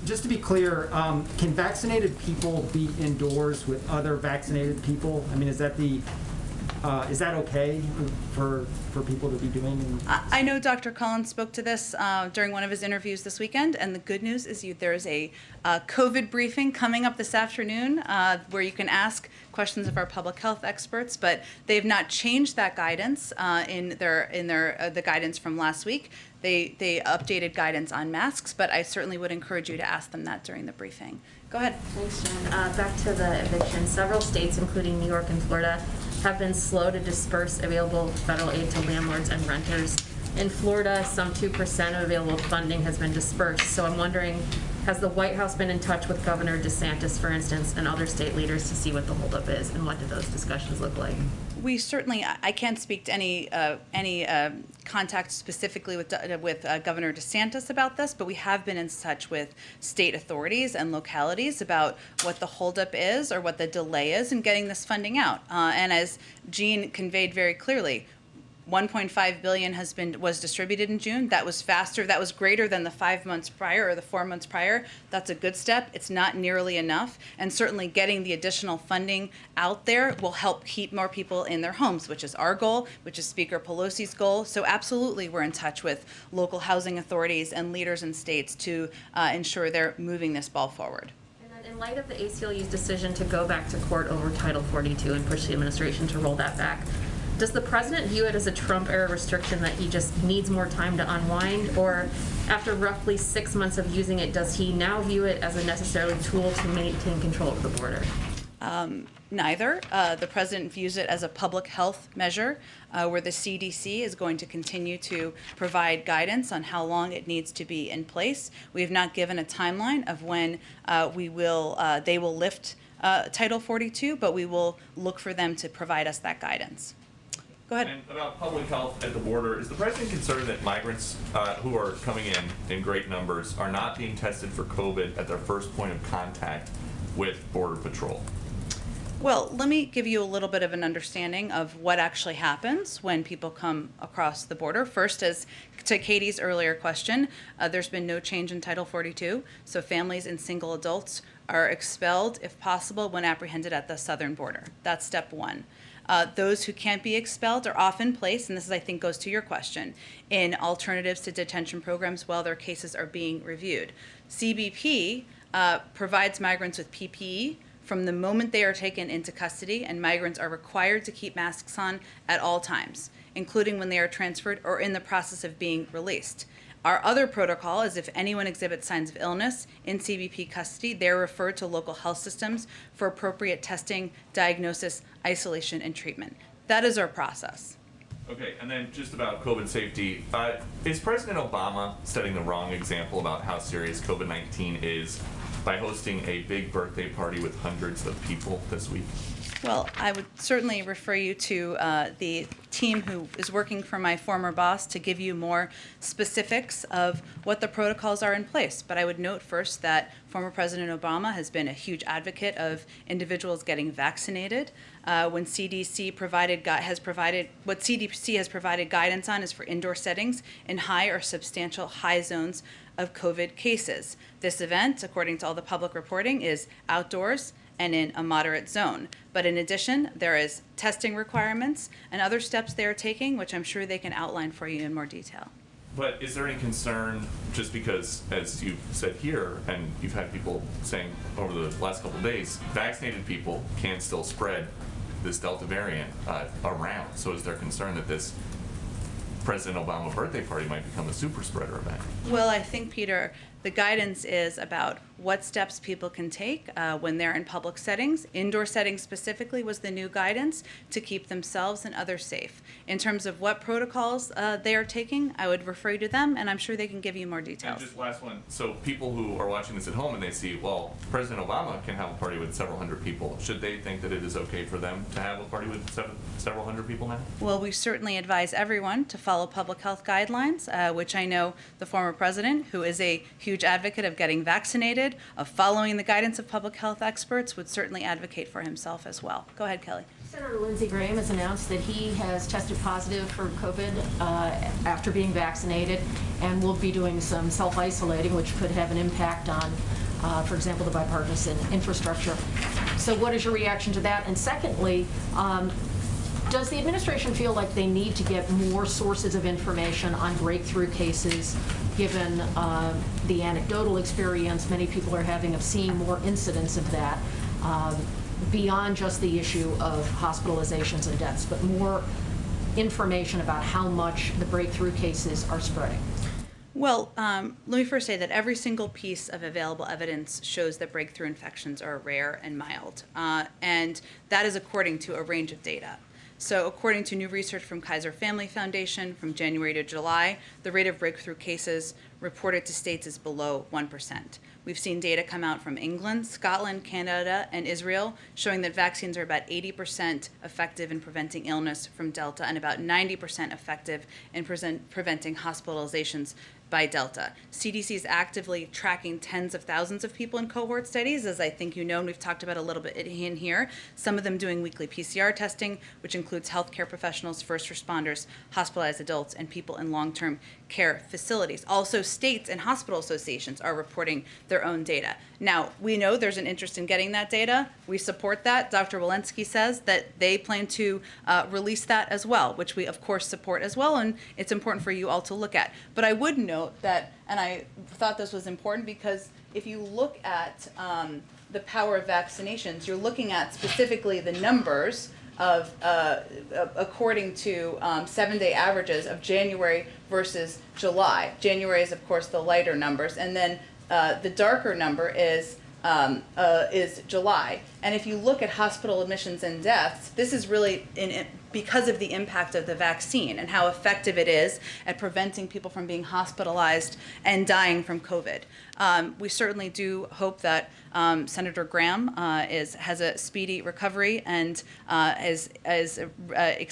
just to be clear, can vaccinated people be indoors with other vaccinated people? I mean, is that okay for people to be doing? I know Dr. Collins spoke to this during one of his interviews this weekend, and the good news is there is a COVID briefing coming up this afternoon where you can ask questions of our public health experts, but they have not changed that guidance in the guidance from last week. They updated guidance on masks, but I certainly would encourage you to ask them that during the briefing. Go ahead. Thanks, Jen. Back to the eviction. Several states, including New York and Florida, have been slow to disperse available federal aid to landlords and renters. In Florida, some 2% of available funding has been dispersed. So I'm wondering, has the White House been in touch with Governor DeSantis, for instance, and other state leaders to see what the holdup is, and what do those discussions look like? We certainly, I can't speak to any contact specifically with Governor DeSantis about this, but we have been in touch with state authorities and localities about what the holdup is or what the delay is in getting this funding out. And as Jean conveyed very clearly, $1.5 billion was distributed in June. That was faster. That was greater than the 5 months prior or the 4 months prior. That's a good step. It's not nearly enough. And certainly getting the additional funding out there will help keep more people in their homes, which is our goal, which is Speaker Pelosi's goal. So absolutely we're in touch with local housing authorities and leaders in states to ensure they're moving this ball forward. In light of the ACLU's decision to go back to court over Title 42 and push the administration to roll that back, does the president view it as a Trump-era restriction that he just needs more time to unwind? Or after roughly 6 months of using it, does he now view it as a necessary tool to maintain control of the border? Neither. The president views it as a public health measure where the CDC is going to continue to provide guidance on how long it needs to be in place. We have not given a timeline of when they will lift Title 42, but we will look for them to provide us that guidance. Go ahead. And about public health at the border, is the president concerned that migrants who are coming in great numbers are not being tested for COVID at their first point of contact with Border Patrol? Well, let me give you a little bit of an understanding of what actually happens when people come across the border. First, as to Katie's earlier question, there's been no change in Title 42, so families and single adults are expelled, if possible, when apprehended at the southern border. That's step one. Those who can't be expelled are often placed, and this is, I think, goes to your question, in alternatives to detention programs while their cases are being reviewed. CBP provides migrants with PPE from the moment they are taken into custody, and migrants are required to keep masks on at all times, including when they are transferred or in the process of being released. Our other protocol is if anyone exhibits signs of illness in CBP custody, they're referred to local health systems for appropriate testing, diagnosis, isolation, and treatment. That is our process. Okay, and then just about COVID safety, is President Obama setting the wrong example about how serious COVID-19 is by hosting a big birthday party with hundreds of people this week? Well, I would certainly refer you to the team who is working for my former boss to give you more specifics of what the protocols are in place. But I would note first that former President Obama has been a huge advocate of individuals getting vaccinated. When CDC what CDC has provided guidance on is for indoor settings in high or substantial high zones of COVID cases. This event, according to all the public reporting, is outdoors and in a moderate zone. But in addition, there is testing requirements and other steps they are taking, which I'm sure they can outline for you in more detail. But is there any concern, just because, as you've said here, and you've had people saying over the last couple of days, vaccinated people can still spread this Delta variant around. So is there concern that this President Obama birthday party might become a super spreader event? Well, I think, Peter, the guidance is about what steps people can take when they're in public settings. Indoor settings specifically was the new guidance to keep themselves and others safe. In terms of what protocols they are taking, I would refer you to them, and I'm sure they can give you more details. And just last one, so people who are watching this at home and they see, well, President Obama can have a party with several hundred people, should they think that it is okay for them to have a party with several hundred people now? Well, we certainly advise everyone to follow public health guidelines, which I know the former president, who is a huge advocate of getting vaccinated, of following the guidance of public health experts, would certainly advocate for himself as well. Go ahead, Kelly. Senator Lindsey Graham has announced that he has tested positive for COVID after being vaccinated and will be doing some self-isolating, which could have an impact on, for example, the bipartisan infrastructure. So what is your reaction to that? And secondly, does the administration feel like they need to get more sources of information on breakthrough cases, given the anecdotal experience many people are having of seeing more incidents of that, beyond just the issue of hospitalizations and deaths, but more information about how much the breakthrough cases are spreading? Well, let me first say that every single piece of available evidence shows that breakthrough infections are rare and mild, and that is according to a range of data. So according to new research from Kaiser Family Foundation from January to July, the rate of breakthrough cases reported to states is below 1%. We've seen data come out from England, Scotland, Canada, and Israel showing that vaccines are about 80% effective in preventing illness from Delta and about 90% effective in preventing hospitalizations by Delta. CDC is actively tracking tens of thousands of people in cohort studies, as I think you know, and we've talked about a little bit in here. Some of them doing weekly PCR testing, which includes healthcare professionals, first responders, hospitalized adults, and people in long-term care facilities. Also, states and hospital associations are reporting their own data. Now, we know there's an interest in getting that data. We support that. Dr. Walensky says that they plan to release that as well, which we, of course, support as well, and it's important for you all to look at. But I would note that, and I thought this was important because if you look at the power of vaccinations, you're looking at specifically the numbers of, according to 7-day averages of January versus July. January is, of course, the lighter numbers, and then the darker number is July. And if you look at hospital admissions and deaths, this is really because of the impact of the vaccine and how effective it is at preventing people from being hospitalized and dying from COVID. We certainly do hope that Senator Graham has a speedy recovery and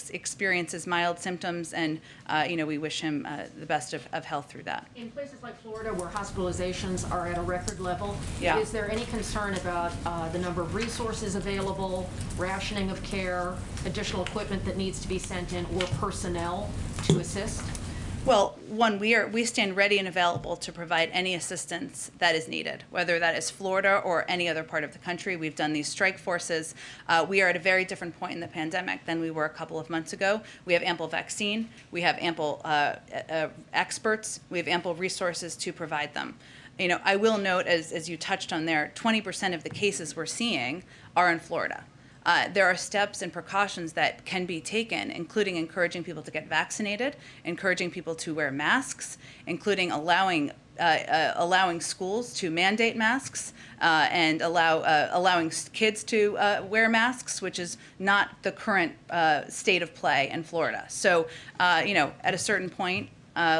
experiences mild symptoms, and we wish him the best of health through that. In places like Florida, where hospitalizations are at a record level, Yeah. is there any concern about the number of resources available, rationing of care, additional equipment that needs to be sent in, or personnel to assist? Well, one, we stand ready and available to provide any assistance that is needed, whether that is Florida or any other part of the country. We've done these strike forces. We are at a very different point in the pandemic than we were a couple of months ago. We have ample vaccine. We have ample experts. We have ample resources to provide them. I will note, as you touched on there, 20% of the cases we're seeing are in Florida. There are steps and precautions that can be taken, including encouraging people to get vaccinated, encouraging people to wear masks, including allowing schools to mandate masks and allowing kids to wear masks, which is not the current state of play in Florida. So, at a certain point,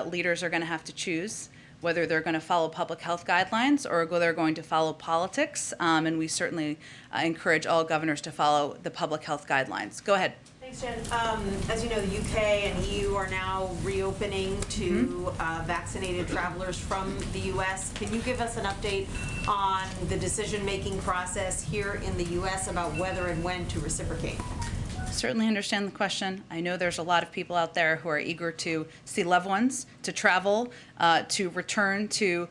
leaders are going to have to choose whether they're going to follow public health guidelines or whether they're going to follow politics. And we certainly encourage all governors to follow the public health guidelines. Go ahead. Thanks, Jen. As you know, the UK and EU are now reopening to vaccinated travelers from the US. Can you give us an update on the decision-making process here in the US about whether and when to reciprocate? Certainly understand the question. I know there's a lot of people out there who are eager to see loved ones, to travel, to return to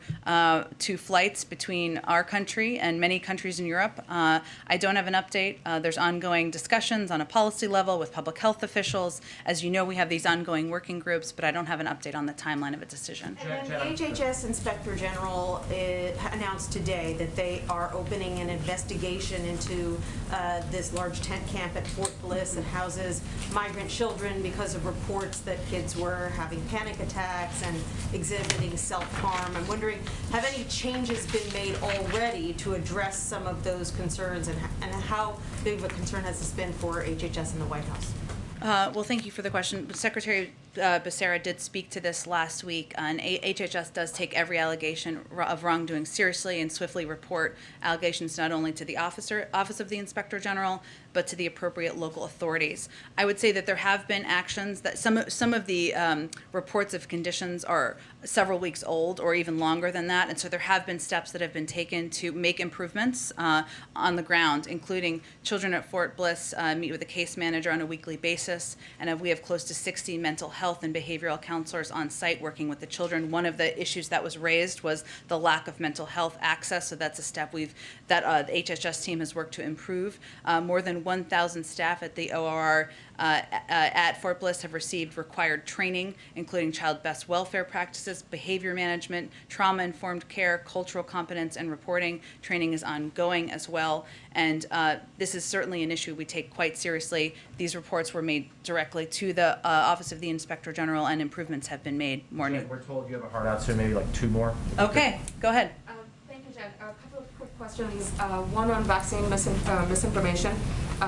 flights between our country and many countries in Europe. I don't have an update. There's ongoing discussions on a policy level with public health officials. As you know, we have these ongoing working groups, but I don't have an update on the timeline of a decision. And then the HHS Inspector General announced today that they are opening an investigation into this large tent camp at Fort Bliss that houses migrant children because of reports that kids were having panic attacks and exhibiting self-harm. I'm wondering, have any changes been made already to address some of those concerns, and how big of a concern has this been for HHS and the White House? Well, thank you for the question. Secretary Becerra did speak to this last week, and HHS does take every allegation of wrongdoing seriously and swiftly report allegations not only to the Office of the Inspector General, but to the appropriate local authorities. I would say that there have been actions that some of the reports of conditions are several weeks old or even longer than that, and so there have been steps that have been taken to make improvements on the ground, including children at Fort Bliss meet with a case manager on a weekly basis, and we have close to 60 mental health and behavioral counselors on site working with the children. One of the issues that was raised was the lack of mental health access, so that's a step that the HHS team has worked to improve. More than 1,000 staff at the ORR at Fort Bliss have received required training, including child best welfare practices, behavior management, trauma-informed care, cultural competence, and reporting. Training is ongoing as well, and this is certainly an issue we take quite seriously. These reports were made directly to the Office of the Inspector General, and improvements have been made. Jen, we're told you have a hard out, so maybe like two more. Okay, go ahead. Thank you, Jen. A couple of quick questions. One on vaccine misinformation.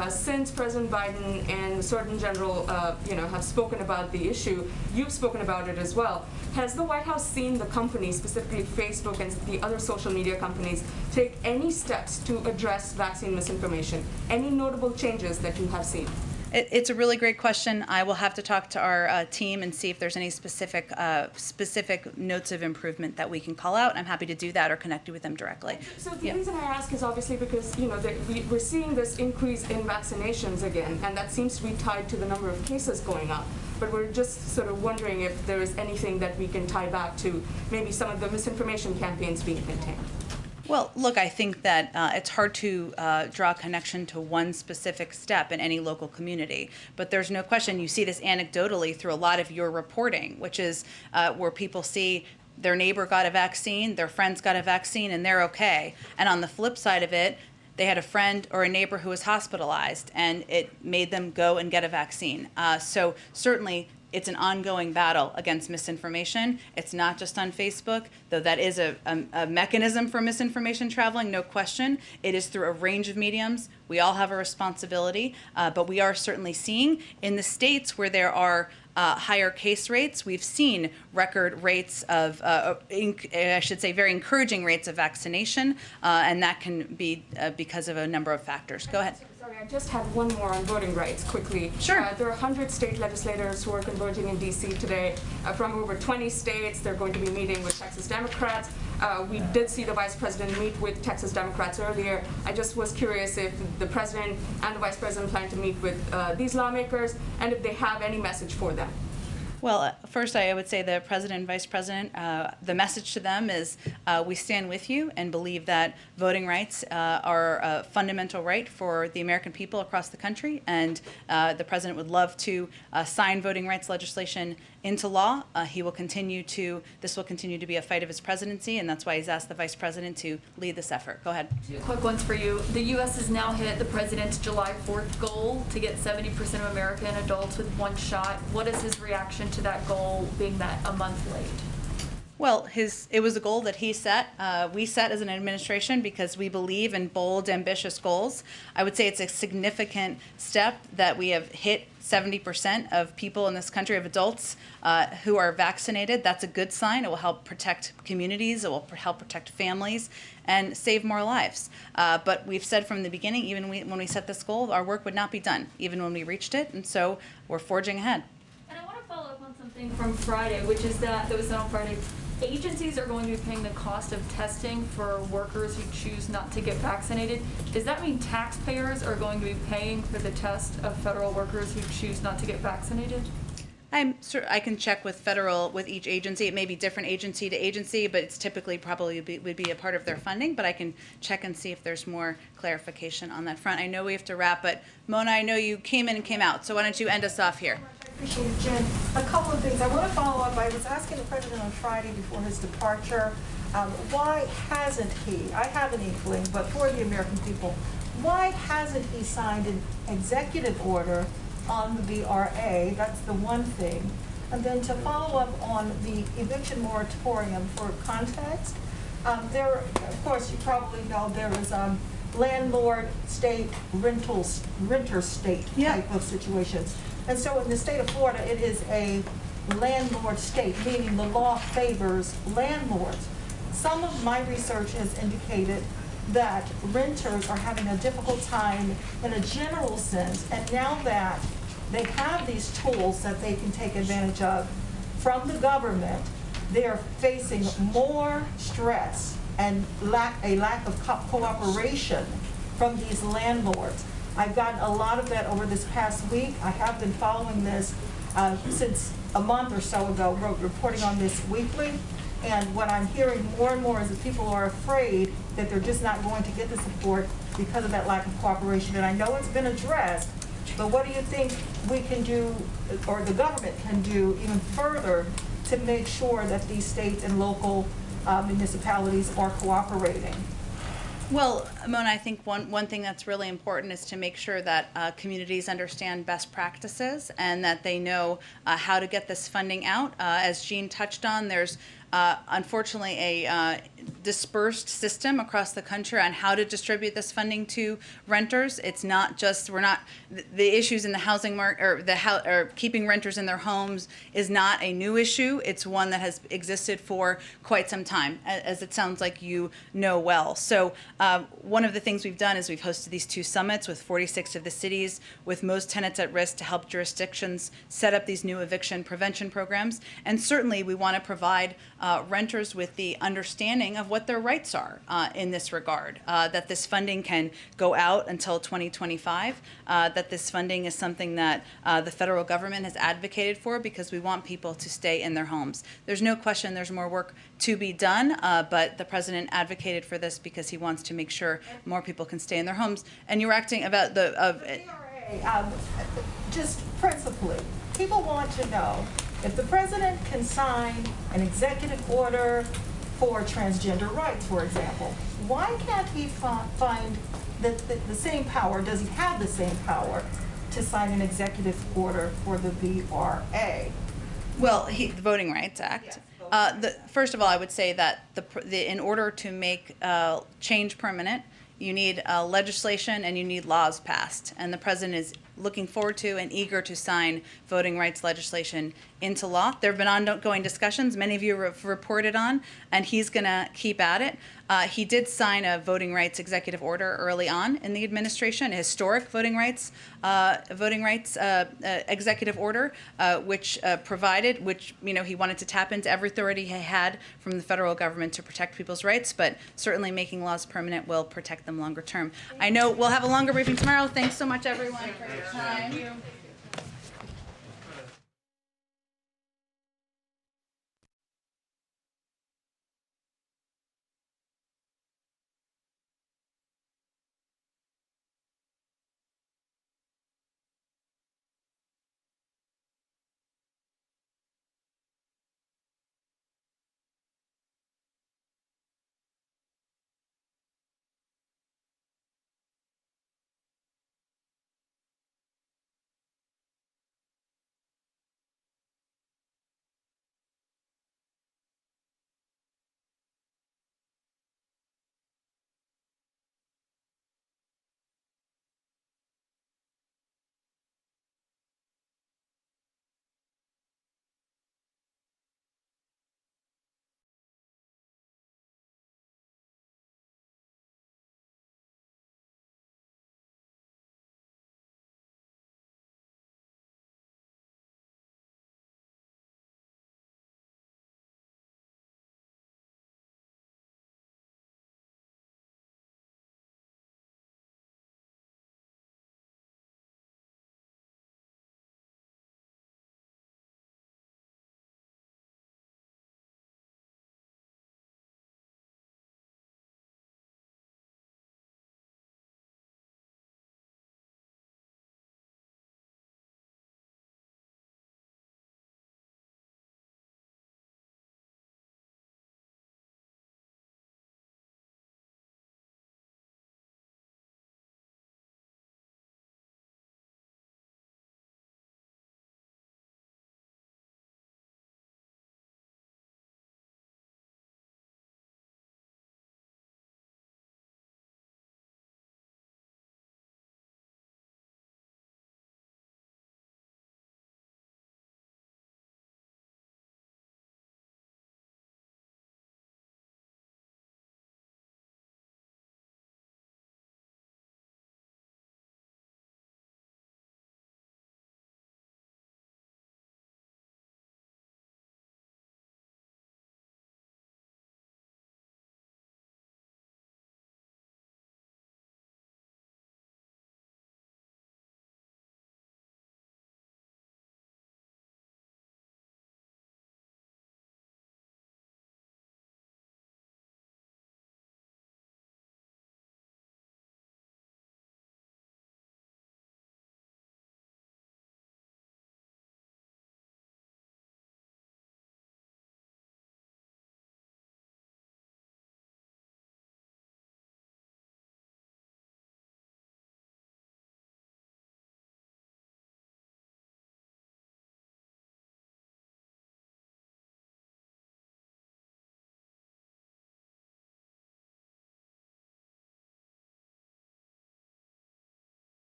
Since President Biden and the Surgeon General, have spoken about the issue, you've spoken about it as well. Has the White House seen the companies, specifically Facebook and the other social media companies, take any steps to address vaccine misinformation? Any notable changes that you have seen? It's a really great question. I will have to talk to our team and see if there's any specific notes of improvement that we can call out. I'm happy to do that or connect you with them directly. So the reason I ask is obviously because we're seeing this increase in vaccinations again, and that seems to be tied to the number of cases going up. But we're just sort of wondering if there is anything that we can tie back to maybe some of the misinformation campaigns being contained. Well, look, I think that it's hard to draw a connection to one specific step in any local community. But there's no question, you see this anecdotally through a lot of your reporting, which is where people see their neighbor got a vaccine, their friends got a vaccine, and they're okay. And on the flip side of it, they had a friend or a neighbor who was hospitalized, and it made them go and get a vaccine. So certainly, it's an ongoing battle against misinformation. It's not just on Facebook, though that is a mechanism for misinformation traveling, no question. It is through a range of mediums. We all have a responsibility, but we are certainly seeing in the states where there are higher case rates. We've seen record rates of, I should say, very encouraging rates of vaccination, and that can be because of a number of factors. Go ahead. Sorry, I just had one more on voting rights quickly. Sure. There are 100 state legislators who are converging in D.C. today from over 20 states. They're going to be meeting with Texas Democrats. We did see the Vice President meet with Texas Democrats earlier. I just was curious if the President and the Vice President plan to meet with these lawmakers and if they have any message for them. Well, first I would say the President and Vice President, the message to them is we stand with you and believe that voting rights are a fundamental right for the American people across the country, and the President would love to sign voting rights legislation into law. This will continue to be a fight of his presidency, and that's why he's asked the Vice President to lead this effort. Go ahead. Two quick ones for you. The U.S. has now hit the President's July 4th goal to get 70% of American adults with one shot. What is his reaction to that goal being that a month late? Well, it was a goal that he set. We set as an administration because we believe in bold, ambitious goals. I would say it's a significant step that we have hit 70% of people in this country, of adults who are vaccinated. That's a good sign. It will help protect communities. It will help protect families and save more lives. But we've said from the beginning, even when we set this goal, our work would not be done, even when we reached it. And so we're forging ahead. And I want to follow up on something from Friday, which is that was said on Friday. Agencies are going to be paying the cost of testing for workers who choose not to get vaccinated. Does that mean taxpayers are going to be paying for the test of federal workers who choose not to get vaccinated? I'm sure I can check with each agency. It may be different agency to agency, but it's typically would be a part of their funding. But I can check and see if there's more clarification on that front. I know we have to wrap, but Mona, I know you came in and came out, so why don't you end us off here? Appreciate it, Jen. A couple of things. I want to follow up. I was asking the President on Friday before his departure, why hasn't he, I have an inkling, but for the American people, why hasn't he signed an executive order on the VRA? That's the one thing. And then to follow up on the eviction moratorium for context, of course, you probably know there is landlord state, renter state type of situations. And so in the state of Florida, it is a landlord state, meaning the law favors landlords. Some of my research has indicated that renters are having a difficult time in a general sense, and now that they have these tools that they can take advantage of from the government, they are facing more stress and a lack of cooperation from these landlords. I've gotten a lot of that over this past week. I have been following this since a month or so ago, reporting on this weekly. And what I'm hearing more and more is that people are afraid that they're just not going to get the support because of that lack of cooperation. And I know it's been addressed, but what do you think we can do, or the government can do even further to make sure that these states and local municipalities are cooperating? Well, Mona, I think one thing that's really important is to make sure that communities understand best practices and that they know how to get this funding out. As Jean touched on, there's unfortunately a dispersed system across the country on how to distribute this funding to renters. It's not just, the issues in the housing market, or keeping renters in their homes is not a new issue. It's one that has existed for quite some time, as it sounds like you know well. So one of the things we've done is we've hosted these 2 summits with 46 of the cities with most tenants at risk to help jurisdictions set up these new eviction prevention programs. And certainly we want to provide renters with the understanding of what their rights are in this regard, that this funding can go out until 2025, that this funding is something that the federal government has advocated for because we want people to stay in their homes. There's no question there's more work to be done, but the President advocated for this because he wants to make sure more people can stay in their homes. And you were acting about the DRA, just principally, people want to know if the President can sign an executive order for transgender rights, for example, why can't he find the same power, does he have the same power to sign an executive order for the VRA? Well, the Voting Rights Act. Yes, first of all, I would say that in order to make change permanent, you need legislation and you need laws passed. And the President is looking forward to and eager to sign voting rights legislation into law. There have been ongoing discussions, many of you have reported on, and he's going to keep at it. He did sign a voting rights executive order early on in the administration, a historic voting rights executive order, which provided, he wanted to tap into every authority he had from the federal government to protect people's rights, but certainly making laws permanent will protect them longer term. I know we'll have a longer briefing tomorrow. Thanks so much, everyone, for your time.